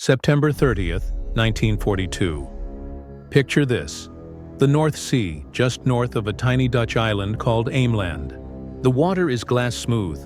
September 30th, 1942. Picture this. The North Sea, just north of a tiny Dutch island called Ameland. The water is glass smooth.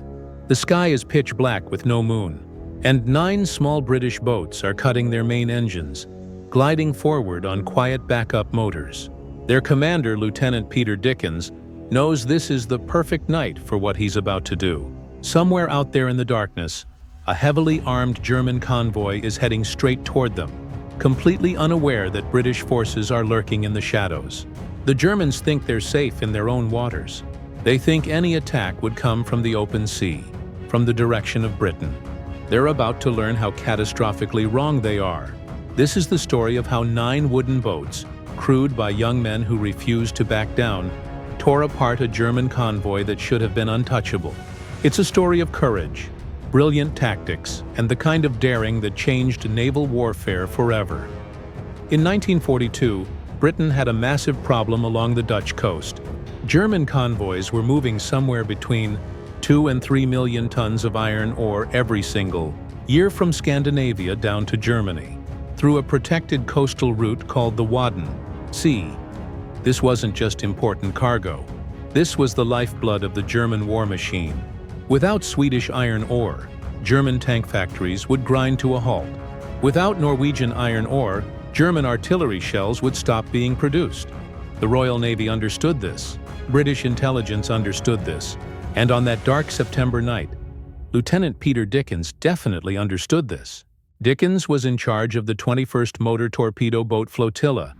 The sky is pitch black with no moon. And 9 small British boats are cutting their main engines, gliding forward on quiet backup motors. Their commander, Lieutenant Peter Dickens, knows this is the perfect night for what he's about to do. Somewhere out there in the darkness, a heavily armed German convoy is heading straight toward them, completely unaware that British forces are lurking in the shadows. The Germans think they're safe in their own waters. They think any attack would come from the open sea, from the direction of Britain. They're about to learn how catastrophically wrong they are. This is the story of how 9 wooden boats, crewed by young men who refused to back down, tore apart a German convoy that should have been untouchable. It's a story of courage, brilliant tactics, and the kind of daring that changed naval warfare forever. In 1942, Britain had a massive problem along the Dutch coast. German convoys were moving somewhere between 2 and 3 million tons of iron ore every single year from Scandinavia down to Germany, through a protected coastal route called the Wadden Sea. This wasn't just important cargo. This was the lifeblood of the German war machine. Without Swedish iron ore, German tank factories would grind to a halt. Without Norwegian iron ore, German artillery shells would stop being produced. The Royal Navy understood this. British intelligence understood this. And on that dark September night, Lieutenant Peter Dickens definitely understood this. Dickens was in charge of the 21st Motor Torpedo Boat Flotilla,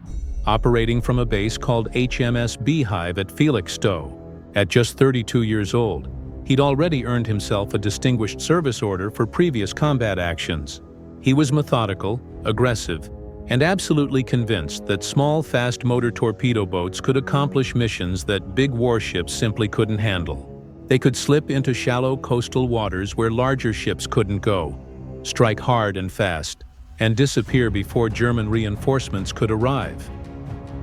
operating from a base called HMS Beehive at Felixstowe. At just 32 years old, he'd already earned himself a Distinguished Service Order for previous combat actions. He was methodical, aggressive, and absolutely convinced that small, fast motor torpedo boats could accomplish missions that big warships simply couldn't handle. They could slip into shallow coastal waters where larger ships couldn't go, strike hard and fast, and disappear before German reinforcements could arrive.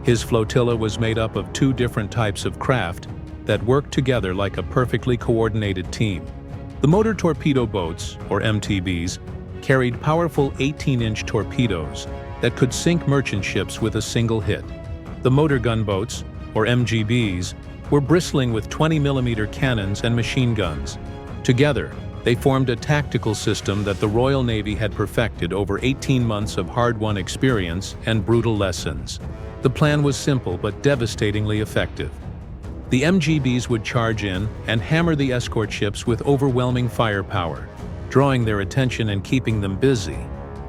His flotilla was made up of 2 different types of craft that worked together like a perfectly coordinated team. The motor torpedo boats, or MTBs, carried powerful 18-inch torpedoes that could sink merchant ships with a single hit. The motor gunboats, or MGBs, were bristling with 20mm cannons and machine guns. Together, they formed a tactical system that the Royal Navy had perfected over 18 months of hard-won experience and brutal lessons. The plan was simple but devastatingly effective. The MGBs would charge in and hammer the escort ships with overwhelming firepower, drawing their attention and keeping them busy,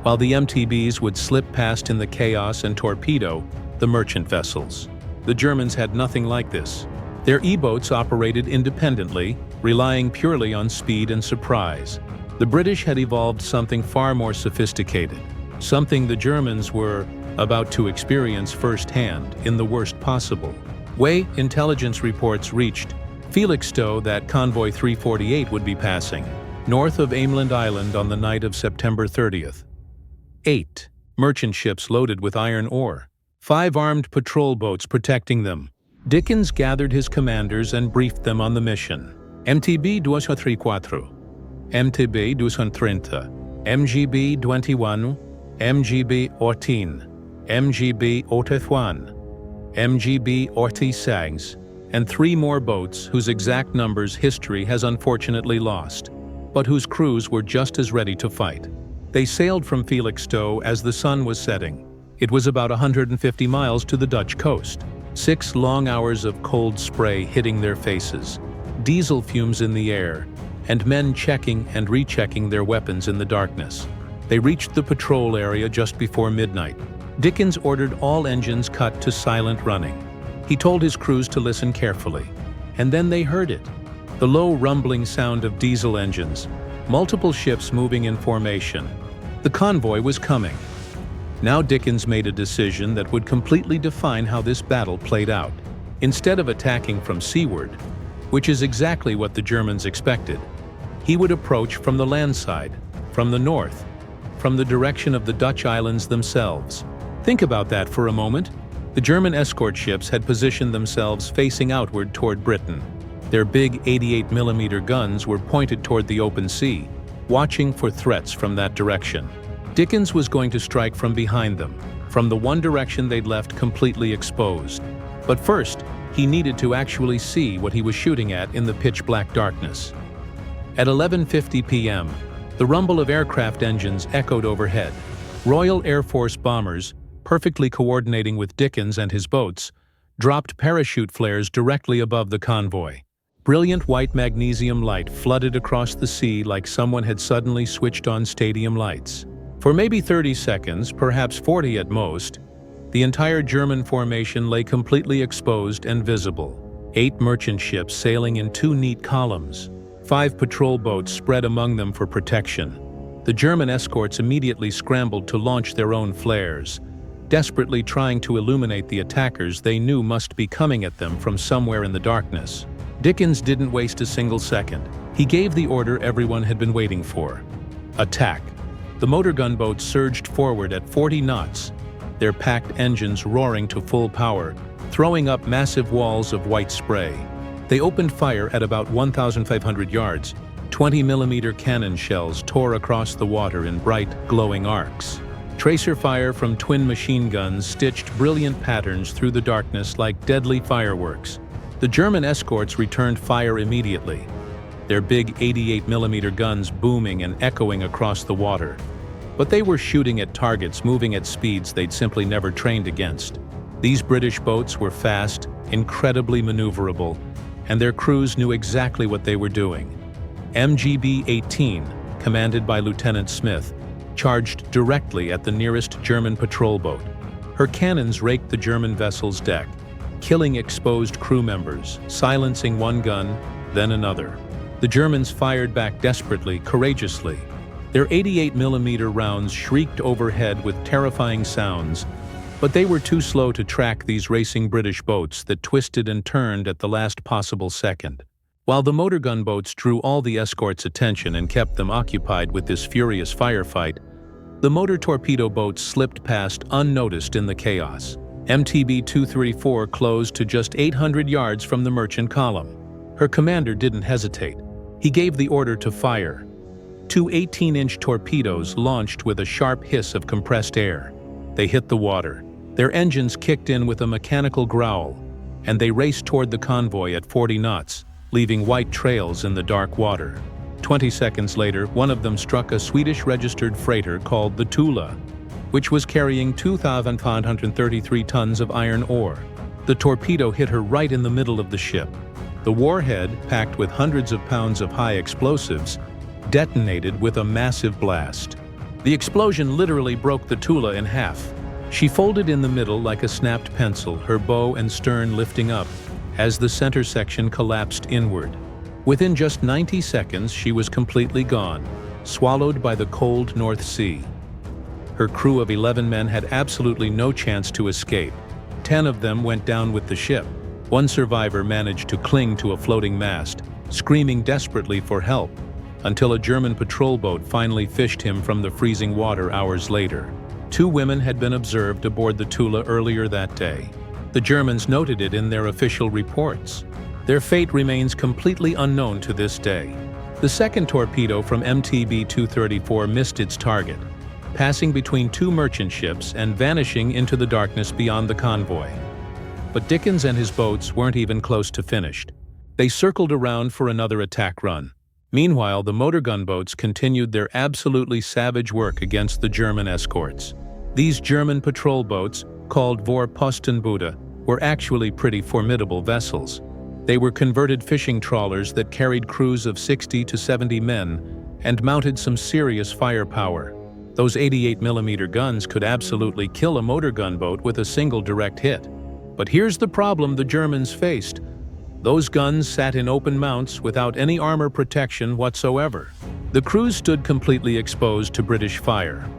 while the MTBs would slip past in the chaos and torpedo the merchant vessels. The Germans had nothing like this. Their E-boats operated independently, relying purely on speed and surprise. The British had evolved something far more sophisticated, something the Germans were about to experience firsthand in the worst possible way. Intelligence reports reached Felixstowe that Convoy 348 would be passing north of Ameland Island on the night of September 30th. 8 merchant ships loaded with iron ore, 5 armed patrol boats protecting them. Dickens gathered his commanders and briefed them on the mission. MTB 234, MTB 230, MGB 21, MGB 14, MGB 81, MGB 86, and 3 more boats whose exact numbers history has unfortunately lost, but whose crews were just as ready to fight. They sailed from Felixstowe as the sun was setting. It was about 150 miles to the Dutch coast. 6 long hours of cold spray hitting their faces, diesel fumes in the air, and men checking and rechecking their weapons in the darkness. They reached the patrol area just before midnight. Dickens ordered all engines cut to silent running. He told his crews to listen carefully, and then they heard it. The low rumbling sound of diesel engines, multiple ships moving in formation. The convoy was coming. Now Dickens made a decision that would completely define how this battle played out. Instead of attacking from seaward, which is exactly what the Germans expected, he would approach from the land side, from the north, from the direction of the Dutch islands themselves. Think about that for a moment. The German escort ships had positioned themselves facing outward toward Britain. Their big 88mm guns were pointed toward the open sea, watching for threats from that direction. Dickens was going to strike from behind them, from the one direction they'd left completely exposed. But first, he needed to actually see what he was shooting at in the pitch-black darkness. At 11:50 p.m., the rumble of aircraft engines echoed overhead. Royal Air Force bombers, perfectly coordinating with Dickens and his boats, dropped parachute flares directly above the convoy. Brilliant white magnesium light flooded across the sea like someone had suddenly switched on stadium lights. For maybe 30 seconds, perhaps 40 at most, the entire German formation lay completely exposed and visible. 8 merchant ships sailing in 2 neat columns. 5 patrol boats spread among them for protection. The German escorts immediately scrambled to launch their own flares, desperately trying to illuminate the attackers they knew must be coming at them from somewhere in the darkness. Dickens didn't waste a single second. He gave the order everyone had been waiting for. Attack. The motor gunboats surged forward at 40 knots, their packed engines roaring to full power, throwing up massive walls of white spray. They opened fire at about 1,500 yards. 20-millimeter cannon shells tore across the water in bright, glowing arcs. Tracer fire from twin machine guns stitched brilliant patterns through the darkness like deadly fireworks. The German escorts returned fire immediately, their big 88-millimeter guns booming and echoing across the water. But they were shooting at targets moving at speeds they'd simply never trained against. These British boats were fast, incredibly maneuverable, and their crews knew exactly what they were doing. MGB-18, commanded by Lieutenant Smith, charged directly at the nearest German patrol boat. Her cannons raked the German vessel's deck, killing exposed crew members, silencing one gun, then another. The Germans fired back desperately, courageously. Their 88-millimeter rounds shrieked overhead with terrifying sounds, but they were too slow to track these racing British boats that twisted and turned at the last possible second. While the motor gunboats drew all the escorts' attention and kept them occupied with this furious firefight, the motor torpedo boats slipped past unnoticed in the chaos. MTB-234 closed to just 800 yards from the merchant column. Her commander didn't hesitate. He gave the order to fire. 2 18-inch torpedoes launched with a sharp hiss of compressed air. They hit the water. Their engines kicked in with a mechanical growl, and they raced toward the convoy at 40 knots, leaving white trails in the dark water. 20 seconds later, one of them struck a Swedish-registered freighter called the Tula, which was carrying 2,533 tons of iron ore. The torpedo hit her right in the middle of the ship. The warhead, packed with hundreds of pounds of high explosives, detonated with a massive blast. The explosion literally broke the Tula in half. She folded in the middle like a snapped pencil, her bow and stern lifting up, as the center section collapsed inward. Within just 90 seconds, she was completely gone, swallowed by the cold North Sea. Her crew of 11 men had absolutely no chance to escape. 10 of them went down with the ship. One survivor managed to cling to a floating mast, screaming desperately for help, until a German patrol boat finally fished him from the freezing water hours later. 2 women had been observed aboard the Tula earlier that day. The Germans noted it in their official reports. Their fate remains completely unknown to this day. The second torpedo from MTB-234 missed its target, passing between 2 merchant ships and vanishing into the darkness beyond the convoy. But Dickens and his boats weren't even close to finished. They circled around for another attack run. Meanwhile, the motor gunboats continued their absolutely savage work against the German escorts. These German patrol boats, called Vorpostenboote, were actually pretty formidable vessels. They were converted fishing trawlers that carried crews of 60 to 70 men and mounted some serious firepower. Those 88-millimeter guns could absolutely kill a motor gunboat with a single direct hit. But here's the problem the Germans faced. Those guns sat in open mounts without any armor protection whatsoever. The crews stood completely exposed to British fire.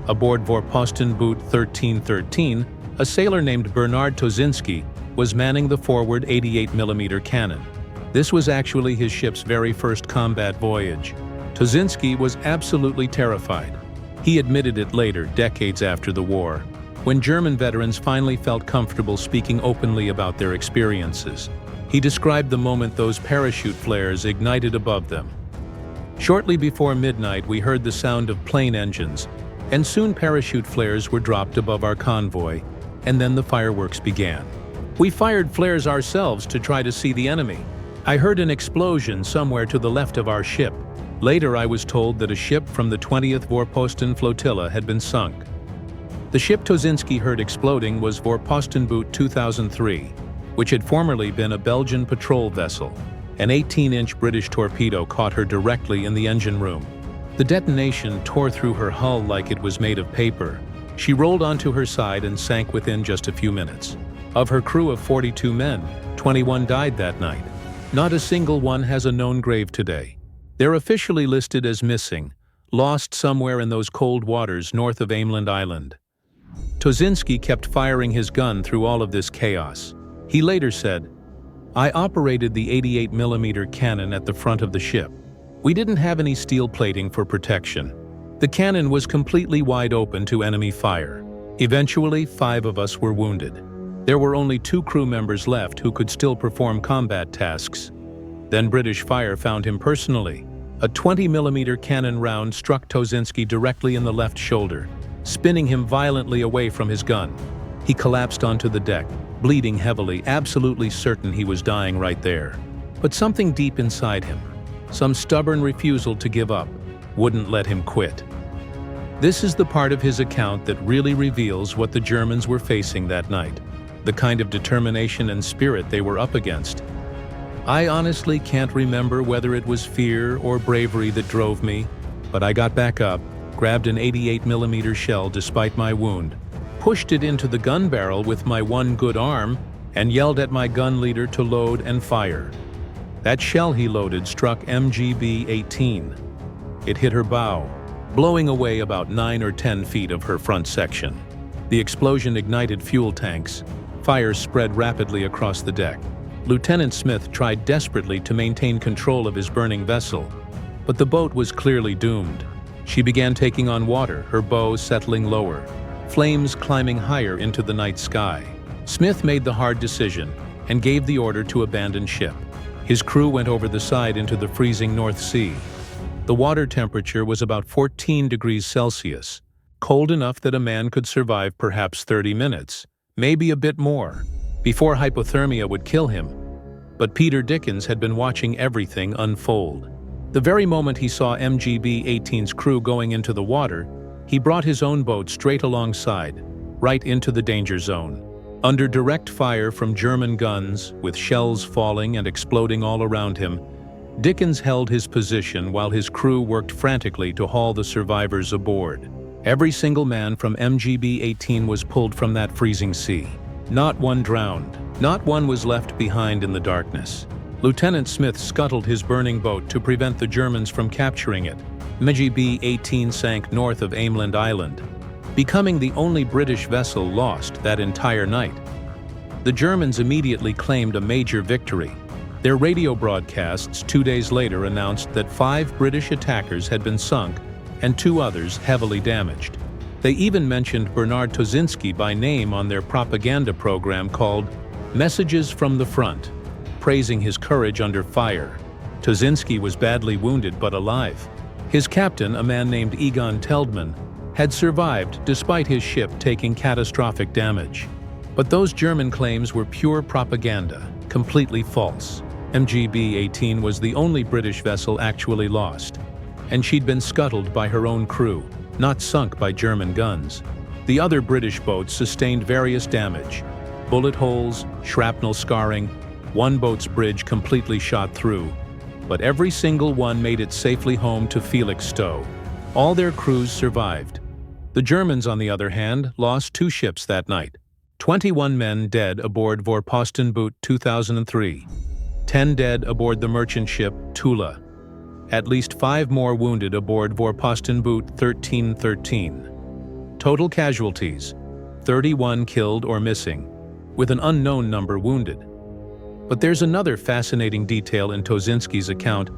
Aboard Vorpostenboote 1313, a sailor named Bernard Tosinski was manning the forward 88-millimeter cannon. This was actually his ship's very first combat voyage. Tosinski was absolutely terrified. He admitted it later, decades after the war, when German veterans finally felt comfortable speaking openly about their experiences. He described the moment those parachute flares ignited above them. Shortly before midnight, we heard the sound of plane engines, and soon parachute flares were dropped above our convoy, and then the fireworks began. We fired flares ourselves to try to see the enemy. I heard an explosion somewhere to the left of our ship. Later I was told that a ship from the 20th Vorposten flotilla had been sunk. The ship Tosinski heard exploding was Vorpostenboot 2003, which had formerly been a Belgian patrol vessel. An 18-inch British torpedo caught her directly in the engine room. The detonation tore through her hull like it was made of paper. She rolled onto her side and sank within just a few minutes. Of her crew of 42 men, 21 died that night. Not a single one has a known grave today. They're officially listed as missing, lost somewhere in those cold waters north of Ameland Island. Tosinski kept firing his gun through all of this chaos. He later said, "I operated the 88mm cannon at the front of the ship. We didn't have any steel plating for protection. The cannon was completely wide open to enemy fire. Eventually, 5 of us were wounded. There were only 2 crew members left who could still perform combat tasks. Then British fire found him personally. A 20mm cannon round struck Tosinski directly in the left shoulder, spinning him violently away from his gun. He collapsed onto the deck, bleeding heavily, absolutely certain he was dying right there. But something deep inside him, some stubborn refusal to give up, wouldn't let him quit." This is the part of his account that really reveals what the Germans were facing that night, the kind of determination and spirit they were up against. I honestly can't remember whether it was fear or bravery that drove me, but I got back up, grabbed an 88mm shell despite my wound, pushed it into the gun barrel with my one good arm, and yelled at my gun leader to load and fire. That shell he loaded struck MGB-18. It hit her bow, blowing away about 9 or 10 feet of her front section. The explosion ignited fuel tanks. Fire spread rapidly across the deck. Lieutenant Smith tried desperately to maintain control of his burning vessel, but the boat was clearly doomed. She began taking on water, her bow settling lower, flames climbing higher into the night sky. Smith made the hard decision and gave the order to abandon ship. His crew went over the side into the freezing North Sea. The water temperature was about 14 degrees Celsius, cold enough that a man could survive perhaps 30 minutes, maybe a bit more, before hypothermia would kill him. But Peter Dickens had been watching everything unfold. The very moment he saw MGB-18's crew going into the water, he brought his own boat straight alongside, right into the danger zone. Under direct fire from German guns, with shells falling and exploding all around him, Dickens held his position while his crew worked frantically to haul the survivors aboard. Every single man from MGB-18 was pulled from that freezing sea. Not one drowned. Not one was left behind in the darkness. Lieutenant Smith scuttled his burning boat to prevent the Germans from capturing it. MGB-18 sank north of Ameland Island, becoming the only British vessel lost that entire night. The Germans immediately claimed a major victory. Their radio broadcasts 2 days later announced that 5 British attackers had been sunk and 2 others heavily damaged. They even mentioned Bernard Tosinski by name on their propaganda program called Messages from the Front, praising his courage under fire. Tosinski was badly wounded but alive. His captain, a man named Egon Teldman, had survived despite his ship taking catastrophic damage. But those German claims were pure propaganda, completely false. MGB-18 was the only British vessel actually lost, and she'd been scuttled by her own crew, not sunk by German guns. The other British boats sustained various damage: bullet holes, shrapnel scarring, one boat's bridge completely shot through, but every single one made it safely home to Felixstowe. All their crews survived. The Germans, on the other hand, lost 2 ships that night. 21 men dead aboard Vorpostenboot 2003. 10 dead aboard the merchant ship Tula. At least 5 more wounded aboard Vorpostenboot 1313. Total casualties: 31 killed or missing, with an unknown number wounded. But there's another fascinating detail in Tosinski's account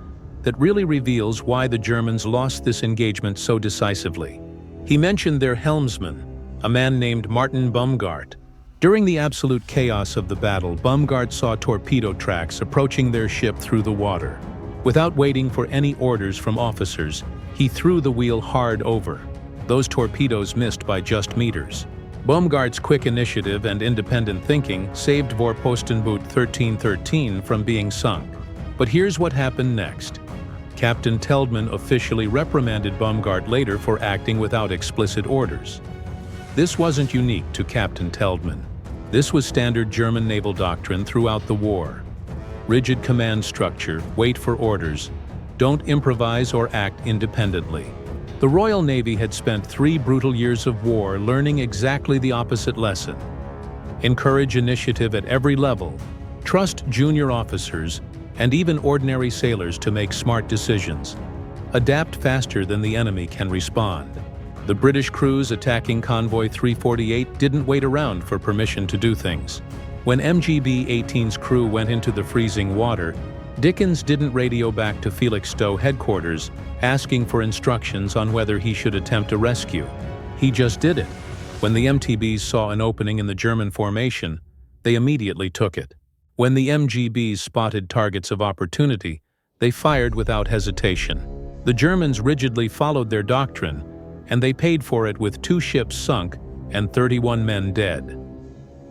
that really reveals why the Germans lost this engagement so decisively. He mentioned their helmsman, a man named Martin Bumgart. During the absolute chaos of the battle, Bumgart saw torpedo tracks approaching their ship through the water. Without waiting for any orders from officers, he threw the wheel hard over. those torpedoes missed by just meters. Baumgart's quick initiative and independent thinking saved Vorpostenboot 1313 from being sunk. But here's what happened next. Captain Teldman officially reprimanded Baumgart later for acting without explicit orders. This wasn't unique to Captain Teldman. This was standard German naval doctrine throughout the war. Rigid command structure, wait for orders, don't improvise or act independently. The Royal Navy had spent 3 brutal years of war learning exactly the opposite lesson. Encourage initiative at every level, trust junior officers, and even ordinary sailors to make smart decisions. Adapt faster than the enemy can respond. The British crews attacking Convoy 348 didn't wait around for permission to do things. When MGB-18's crew went into the freezing water, Dickens didn't radio back to Felixstowe headquarters asking for instructions on whether he should attempt a rescue. He just did it. When the MTBs saw an opening in the German formation, they immediately took it. When the MGBs spotted targets of opportunity, they fired without hesitation. The Germans rigidly followed their doctrine, and they paid for it with 2 ships sunk and 31 men dead.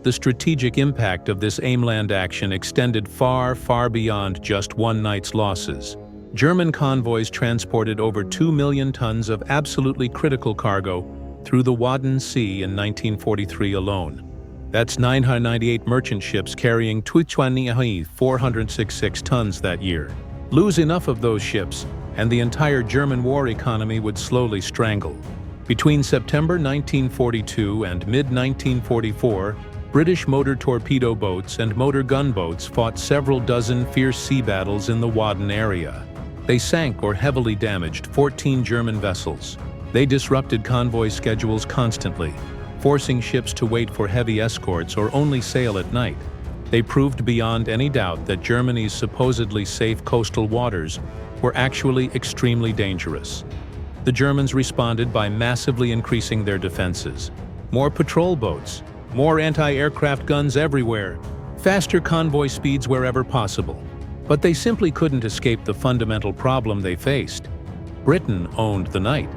The strategic impact of this aimland action extended far, far beyond just one night's losses. German convoys transported over 2 million tons of absolutely critical cargo through the Wadden Sea in 1943 alone. That's 998 merchant ships carrying 466 tons that year. Lose enough of those ships, and the entire German war economy would slowly strangle. Between September 1942 and mid-1944, British motor torpedo boats and motor gunboats fought several dozen fierce sea battles in the Wadden area. They sank or heavily damaged 14 German vessels. They disrupted convoy schedules constantly, forcing ships to wait for heavy escorts or only sail at night. They proved beyond any doubt that Germany's supposedly safe coastal waters were actually extremely dangerous. The Germans responded by massively increasing their defenses. More patrol boats, more anti-aircraft guns everywhere, faster convoy speeds wherever possible. But they simply couldn't escape the fundamental problem they faced. Britain owned the night.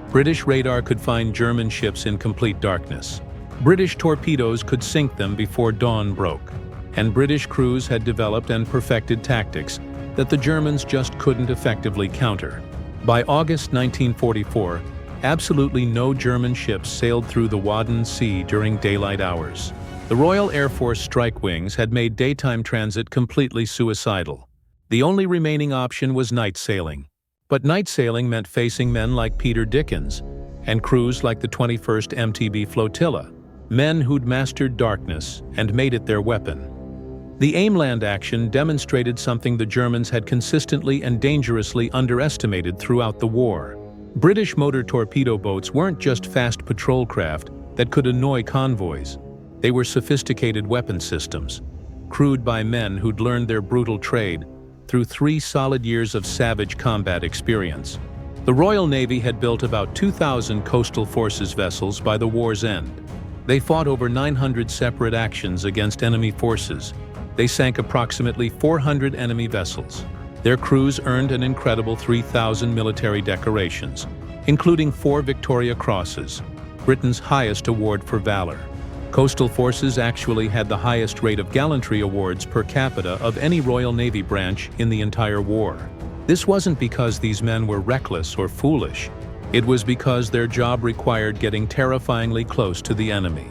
British radar could find German ships in complete darkness. British torpedoes could sink them before dawn broke. And British crews had developed and perfected tactics that the Germans just couldn't effectively counter. By August 1944, absolutely no German ships sailed through the Wadden Sea during daylight hours. The Royal Air Force strike wings had made daytime transit completely suicidal. The only remaining option was night sailing. But night sailing meant facing men like Peter Dickens and crews like the 21st MTB flotilla, men who'd mastered darkness and made it their weapon. The aimland action demonstrated something the Germans had consistently and dangerously underestimated throughout the war. British motor torpedo boats weren't just fast patrol craft that could annoy convoys. They were sophisticated weapon systems, crewed by men who'd learned their brutal trade through 3 solid years of savage combat experience. The Royal Navy had built about 2,000 coastal forces vessels by the war's end. They fought over 900 separate actions against enemy forces. They sank approximately 400 enemy vessels. Their crews earned an incredible 3,000 military decorations, including 4 Victoria Crosses, Britain's highest award for valor. Coastal forces actually had the highest rate of gallantry awards per capita of any Royal Navy branch in the entire war. This wasn't because these men were reckless or foolish. It was because their job required getting terrifyingly close to the enemy,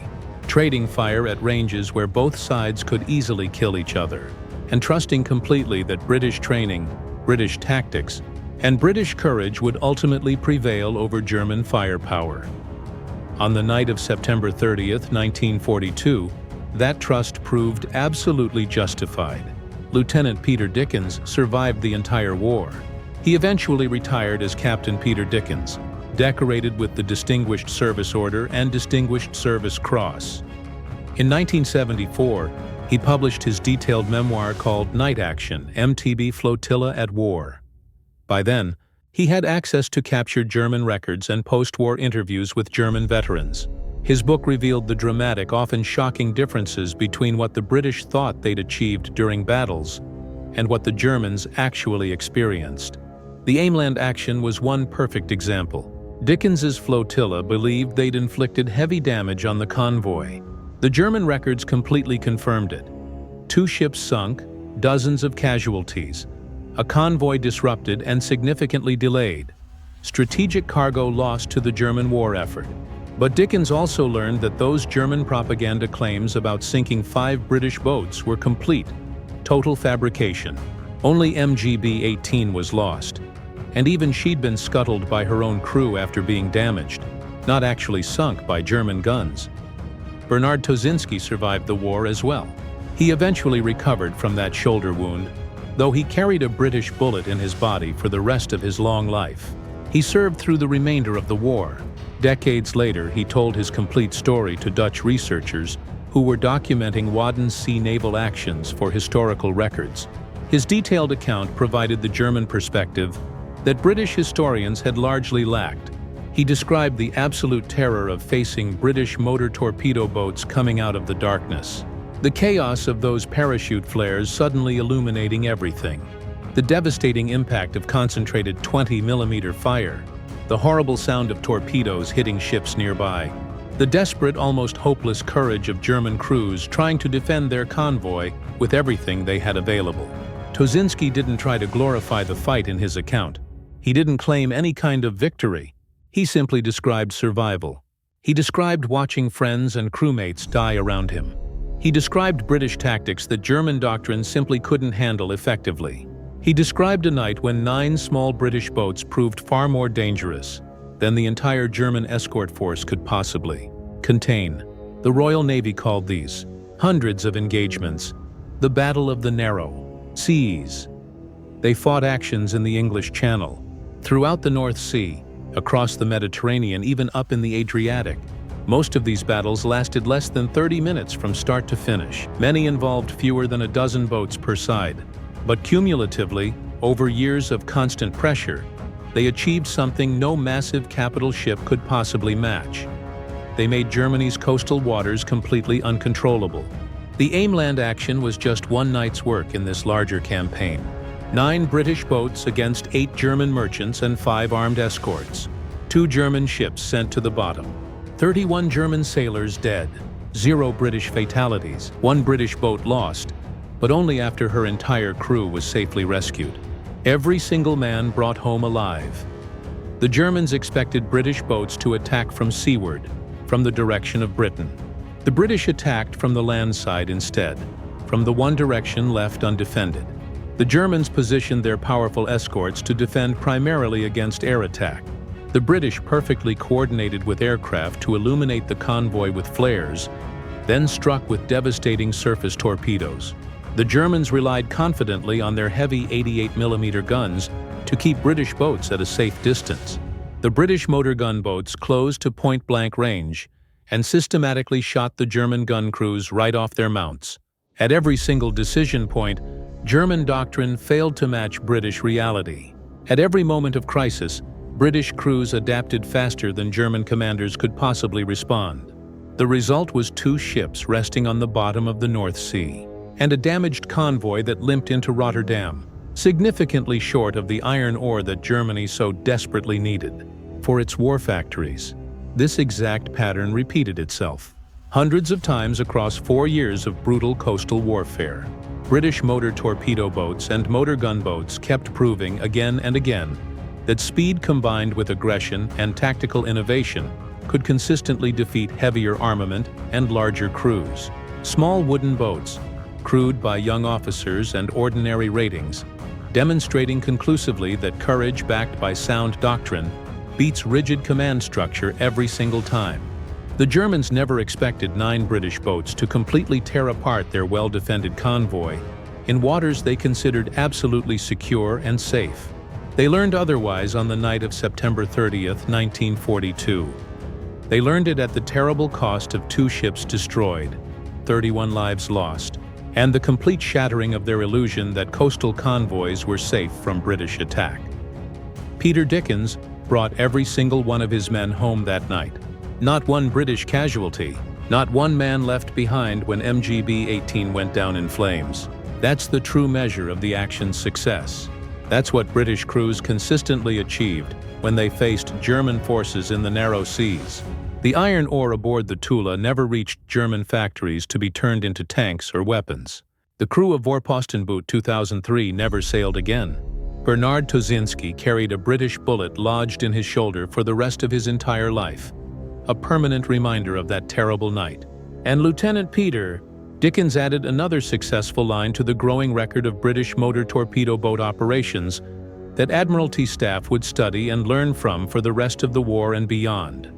trading fire at ranges where both sides could easily kill each other, and trusting completely that British training, British tactics, and British courage would ultimately prevail over German firepower. On the night of September 30th, 1942, that trust proved absolutely justified. Lieutenant Peter Dickens survived the entire war. He eventually retired as Captain Peter Dickens, decorated with the Distinguished Service Order and Distinguished Service Cross. In 1974, he published his detailed memoir called Night Action, MTB Flotilla at War. By then, he had access to captured German records and post-war interviews with German veterans. His book revealed the dramatic, often shocking differences between what the British thought they'd achieved during battles and what the Germans actually experienced. The aimland action was one perfect example. Dickens's flotilla believed they'd inflicted heavy damage on the convoy. The German records completely confirmed it. 2 ships sunk, dozens of casualties, a convoy disrupted and significantly delayed, strategic cargo lost to the German war effort. But Dickens also learned that those German propaganda claims about sinking 5 British boats were complete, total fabrication. Only MGB-18 was lost, and even she'd been scuttled by her own crew after being damaged, not actually sunk by German guns. Bernard Tosinski survived the war as well. He eventually recovered from that shoulder wound, though he carried a British bullet in his body for the rest of his long life. He served through the remainder of the war. Decades later, he told his complete story to Dutch researchers who were documenting Wadden's sea naval actions for historical records. His detailed account provided the German perspective that British historians had largely lacked. He described the absolute terror of facing British motor torpedo boats coming out of the darkness. The chaos of those parachute flares suddenly illuminating everything. The devastating impact of concentrated 20mm fire. The horrible sound of torpedoes hitting ships nearby. The desperate, almost hopeless courage of German crews trying to defend their convoy with everything they had available. Tosinski didn't try to glorify the fight in his account. He didn't claim any kind of victory. He simply described survival. He described watching friends and crewmates die around him. He described British tactics that German doctrine simply couldn't handle effectively. He described a night when 9 small British boats proved far more dangerous than the entire German escort force could possibly contain. The Royal Navy called these hundreds of engagements the Battle of the Narrow Seas. They fought actions in the English Channel, throughout the North Sea, across the Mediterranean, even up in the Adriatic. Most of these battles lasted less than 30 minutes from start to finish. Many involved fewer than a dozen boats per side. But cumulatively, over years of constant pressure, they achieved something no massive capital ship could possibly match. They made Germany's coastal waters completely uncontrollable. The Aimland action was just one night's work in this larger campaign. 9 British boats against 8 German merchants and 5 armed escorts. 2 German ships sent to the bottom. 31 German sailors dead. 0 British fatalities. 1 British boat lost, but only after her entire crew was safely rescued. Every single man brought home alive. The Germans expected British boats to attack from seaward, from the direction of Britain. The British attacked from the land side instead, from the one direction left undefended. The Germans positioned their powerful escorts to defend primarily against air attack. The British perfectly coordinated with aircraft to illuminate the convoy with flares, then struck with devastating surface torpedoes. The Germans relied confidently on their heavy 88mm guns to keep British boats at a safe distance. The British motor gunboats closed to point-blank range and systematically shot the German gun crews right off their mounts. At every single decision point, German doctrine failed to match British reality. At every moment of crisis, British crews adapted faster than German commanders could possibly respond. The result was 2 ships resting on the bottom of the North Sea, and a damaged convoy that limped into Rotterdam, significantly short of the iron ore that Germany so desperately needed for its war factories. This exact pattern repeated itself hundreds of times across 4 years of brutal coastal warfare. British motor torpedo boats and motor gunboats kept proving again and again that speed combined with aggression and tactical innovation could consistently defeat heavier armament and larger crews. Small wooden boats, crewed by young officers and ordinary ratings, demonstrating conclusively that courage backed by sound doctrine beats rigid command structure every single time. The Germans never expected 9 British boats to completely tear apart their well-defended convoy in waters they considered absolutely secure and safe. They learned otherwise on the night of September 30th, 1942. They learned it at the terrible cost of 2 ships destroyed, 31 lives lost, and the complete shattering of their illusion that coastal convoys were safe from British attack. Peter Dickens brought every single one of his men home that night. Not one British casualty, not one man left behind when MGB-18 went down in flames. That's the true measure of the action's success. That's what British crews consistently achieved when they faced German forces in the narrow seas. The iron ore aboard the Tula never reached German factories to be turned into tanks or weapons. The crew of Vorpostenboot 2003 never sailed again. Bernard Tosinski carried a British bullet lodged in his shoulder for the rest of his entire life, a permanent reminder of that terrible night. And Lieutenant Peter Dickens added another successful line to the growing record of British motor torpedo boat operations that Admiralty staff would study and learn from for the rest of the war and beyond.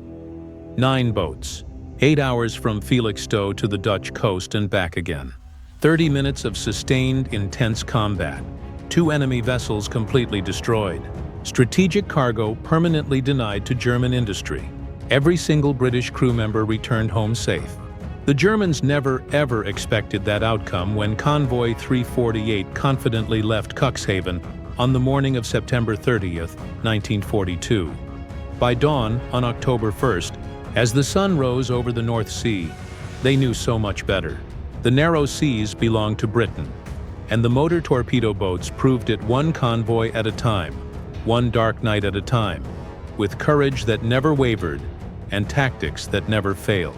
9 boats, 8 hours from Felixstowe to the Dutch coast and back again. 30 minutes of sustained, intense combat. 2 enemy vessels completely destroyed. Strategic cargo permanently denied to German industry. Every single British crew member returned home safe. The Germans never ever expected that outcome when Convoy 348 confidently left Cuxhaven on the morning of September 30th, 1942. By dawn on October 1st, as the sun rose over the North Sea, they knew so much better. The narrow seas belonged to Britain, and the motor torpedo boats proved it one convoy at a time, one dark night at a time, with courage that never wavered and tactics that never failed.